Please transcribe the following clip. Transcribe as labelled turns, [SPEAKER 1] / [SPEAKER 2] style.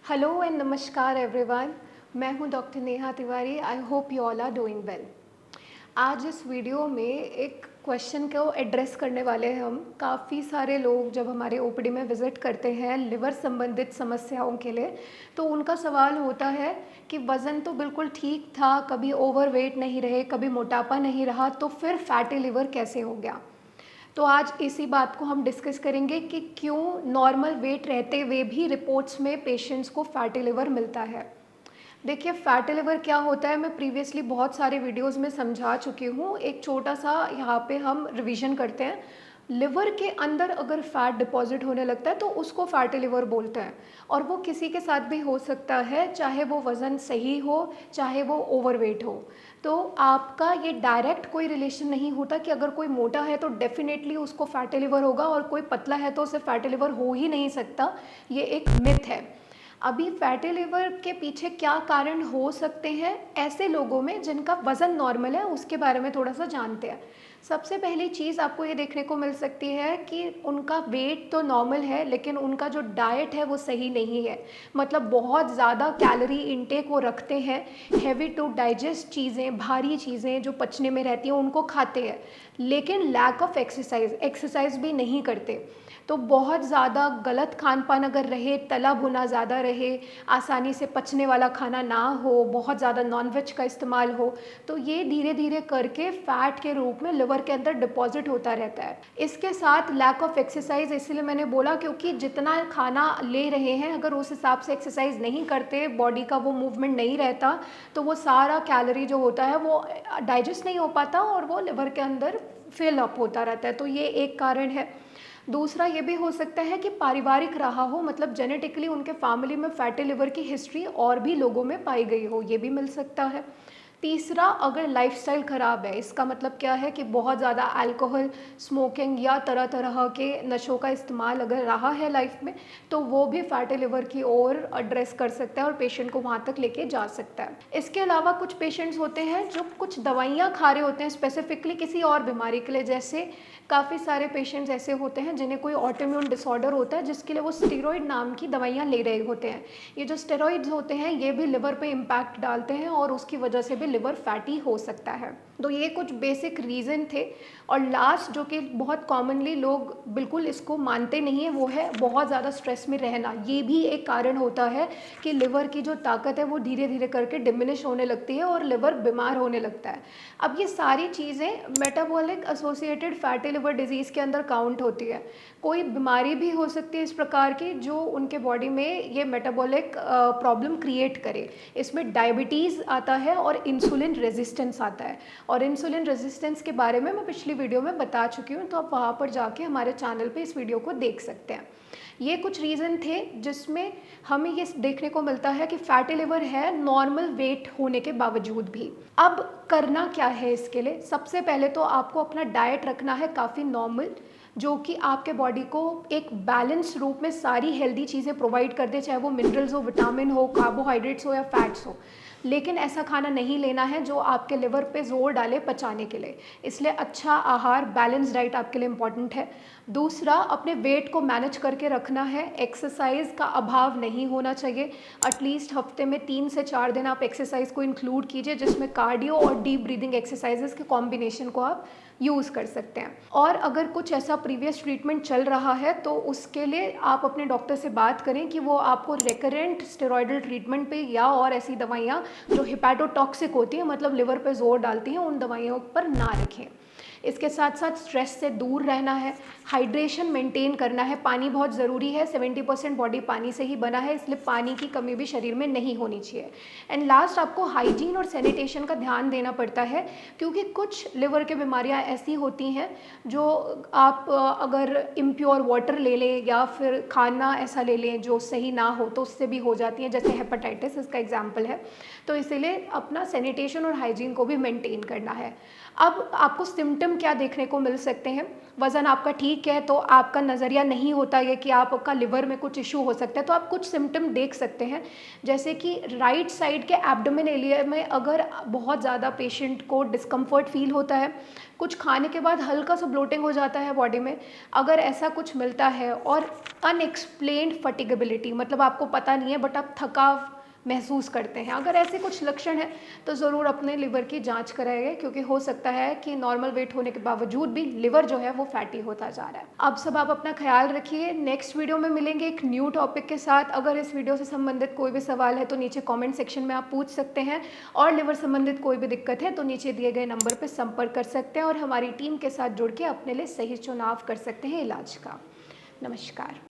[SPEAKER 1] Hello and नमस्कार everyone. मैं हूं doctor Neha Tiwari. I hope you all are doing well. आज इस वीडियो में एक क्वेश्चन को एड्रेस करने वाले हैं हम। काफ़ी सारे लोग जब हमारे ओपीडी में विज़िट करते हैं लिवर संबंधित समस्याओं के लिए, तो उनका सवाल होता है कि वज़न तो बिल्कुल ठीक था, कभी ओवरवेट नहीं रहे, कभी मोटापा नहीं रहा, तो फिर फैटी लिवर कैसे हो गया। तो आज इसी बात को हम डिस्कस करेंगे कि क्यों नॉर्मल वेट रहते हुए भी रिपोर्ट्स में पेशेंट्स को फैटी लिवर मिलता है। देखिए, फैटी लिवर क्या होता है मैं प्रीवियसली बहुत सारे वीडियोस में समझा चुकी हूँ। एक छोटा सा यहाँ पे हम रिवीजन करते हैं। लिवर के अंदर अगर फैट डिपॉजिट होने लगता है तो उसको फैटी लिवर बोलते हैं, और वो किसी के साथ भी हो सकता है, चाहे वो वज़न सही हो चाहे वो ओवरवेट हो। तो आपका ये डायरेक्ट कोई रिलेशन नहीं होता कि अगर कोई मोटा है तो डेफिनेटली उसको फैटी लिवर होगा और कोई पतला है तो उसे फैटी लिवर हो ही नहीं सकता। ये एक मिथ है। अभी फैटी लिवर के पीछे क्या कारण हो सकते हैं ऐसे लोगों में जिनका वज़न नॉर्मल है, उसके बारे में थोड़ा सा जानते हैं। सबसे पहली चीज़ आपको ये देखने को मिल सकती है कि उनका वेट तो नॉर्मल है लेकिन उनका जो डाइट है वो सही नहीं है। मतलब बहुत ज़्यादा कैलोरी इनटेक वो रखते हैं, हैवी टू डाइजेस्ट चीज़ें, भारी चीज़ें जो पचने में रहती हैं उनको खाते हैं, लेकिन लैक ऑफ एक्सरसाइज भी नहीं करते। तो बहुत ज़्यादा गलत खान पान अगर रहे, तला भुना ज़्यादा रहे, आसानी से पचने वाला खाना ना हो, बहुत ज़्यादा नॉनवेज का इस्तेमाल हो, तो ये धीरे धीरे करके फ़ैट के रूप में लिवर के अंदर डिपॉजिट होता रहता है। इसके साथ लैक ऑफ एक्सरसाइज, इसलिए मैंने बोला क्योंकि जितना खाना ले रहे हैं अगर उस हिसाब से एक्सरसाइज नहीं करते, बॉडी का वो मूवमेंट नहीं रहता, तो वो सारा कैलोरी जो होता है वो डाइजेस्ट नहीं हो पाता और वो लिवर के अंदर फिल अप होता रहता है। तो ये एक कारण है। दूसरा ये भी हो सकता है कि पारिवारिक रहा हो, मतलब जेनेटिकली उनके फैमिली में फैटी लिवर की हिस्ट्री और भी लोगों में पाई गई हो, ये भी मिल सकता है। तीसरा, अगर लाइफस्टाइल ख़राब है, इसका मतलब क्या है कि बहुत ज़्यादा अल्कोहल, स्मोकिंग या तरह तरह के नशों का इस्तेमाल अगर रहा है लाइफ में, तो वो भी फैटी लिवर की ओर एड्रेस कर सकता है और पेशेंट को वहाँ तक लेके जा सकता है। इसके अलावा कुछ पेशेंट्स होते हैं जो कुछ दवाइयाँ खा रहे होते हैं स्पेसिफिकली किसी और बीमारी के लिए। जैसे काफ़ी सारे पेशेंट्स ऐसे होते हैं जिन्हें कोई ऑटोइम्यून डिसऑर्डर होता है जिसके लिए वो स्टीरॉयड नाम की दवाइयाँ ले रहे होते हैं। ये जो स्टेरॉइड्स होते हैं ये भी लिवर पे इम्पैक्ट डालते हैं और उसकी वजह से भी लिवर फैटी हो सकता है। तो ये कुछ बेसिक रीज़न थे। और लास्ट जो कि बहुत कॉमनली लोग बिल्कुल इसको मानते नहीं है, वो है बहुत ज़्यादा स्ट्रेस में रहना। ये भी एक कारण होता है कि लिवर की जो ताकत है वो धीरे धीरे करके डिमिनिश होने लगती है और लिवर बीमार होने लगता है। अब ये सारी चीज़ें metabolic associated fatty liver disease के अंदर काउंट होती है। कोई बीमारी भी हो सकती है इस प्रकार की जो उनके बॉडी में ये मेटाबॉलिक प्रॉब्लम क्रिएट करे। इसमें डायबिटीज़ आता है और इंसुलिन रेजिस्टेंस आता है, और इंसुलिन रेजिस्टेंस के बारे में मैं पिछली वीडियो में बता चुकी हूँ, तो आप वहाँ पर जाके हमारे चैनल पे इस वीडियो को देख सकते हैं। ये कुछ रीज़न थे जिसमें हमें ये देखने को मिलता है कि फैटी लिवर है नॉर्मल वेट होने के बावजूद भी। अब करना क्या है इसके लिए? सबसे पहले तो आपको अपना डाइट रखना है काफ़ी नॉर्मल, जो कि आपके बॉडी को एक बैलेंस रूप में सारी हेल्दी चीज़ें प्रोवाइड कर दे, चाहे वो मिनरल्स हो, विटामिन हो, कार्बोहाइड्रेट्स हो या फैट्स हो। लेकिन ऐसा खाना नहीं लेना है जो आपके लिवर पे जोर डाले पचाने के लिए। इसलिए अच्छा आहार, बैलेंस डाइट आपके लिए इम्पॉर्टेंट है। दूसरा, अपने वेट को मैनेज करके रखना है। एक्सरसाइज का अभाव नहीं होना चाहिए। एटलीस्ट हफ्ते में 3 से 4 दिन आप एक्सरसाइज को इंक्लूड कीजिए, जिसमें कार्डियो और डीप ब्रीदिंग एक्सरसाइजेस के कॉम्बिनेशन को आप यूज़ कर सकते हैं। और अगर कुछ ऐसा प्रीवियस ट्रीटमेंट चल रहा है तो उसके लिए आप अपने डॉक्टर से बात करें कि वो आपको रेकरेंट स्टेरॉयडल ट्रीटमेंट पे या और ऐसी दवाइयाँ जो हिपैटोटॉक्सिक होती हैं, मतलब लिवर पे जोर डालती हैं, उन दवाइयों पर ना रखें। इसके साथ साथ स्ट्रेस से दूर रहना है, हाइड्रेशन मेंटेन करना है। पानी बहुत ज़रूरी है, 70% बॉडी पानी से ही बना है, इसलिए पानी की कमी भी शरीर में नहीं होनी चाहिए। एंड लास्ट, आपको हाइजीन और सैनिटेशन का ध्यान देना पड़ता है, क्योंकि कुछ लिवर के बीमारियां ऐसी होती हैं जो आप अगर इम्प्योर वाटर ले लें या फिर खाना ऐसा ले लें जो सही ना हो तो उससे भी हो जाती हैं, जैसे हेपेटाइटिस इसका एग्जाम्पल है। तो इसीलिए अपना सैनिटेशन और हाइजीन को भी मेंटेन करना है। अब आपको सिम्टम सिम्टम क्या देखने को मिल सकते हैं। वज़न आपका ठीक है तो आपका नज़रिया नहीं होता है कि आपका लिवर में कुछ इशू हो सकता है, तो आप कुछ सिम्टम देख सकते हैं। जैसे कि राइट साइड के एब्डोमेन एरिया में अगर बहुत ज़्यादा पेशेंट को डिस्कम्फर्ट फील होता है, कुछ खाने के बाद हल्का सा ब्लोटिंग हो जाता है बॉडी में, अगर ऐसा कुछ मिलता है, और अनएक्सप्लेन्ड फटिगेबिलिटी, मतलब आपको पता नहीं है बट आप थकाव महसूस करते हैं, अगर ऐसे कुछ लक्षण हैं तो ज़रूर अपने लिवर की जांच कराइए, क्योंकि हो सकता है कि नॉर्मल वेट होने के बावजूद भी लिवर जो है वो फैटी होता जा रहा है। अब सब आप अपना ख्याल रखिए। नेक्स्ट वीडियो में मिलेंगे एक न्यू टॉपिक के साथ। अगर इस वीडियो से संबंधित कोई भी सवाल है तो नीचे कॉमेंट सेक्शन में आप पूछ सकते हैं, और लिवर संबंधित कोई भी दिक्कत है तो नीचे दिए गए नंबर पर संपर्क कर सकते हैं और हमारी टीम के साथ जुड़ के अपने लिए सही चुनाव कर सकते हैं इलाज का। नमस्कार।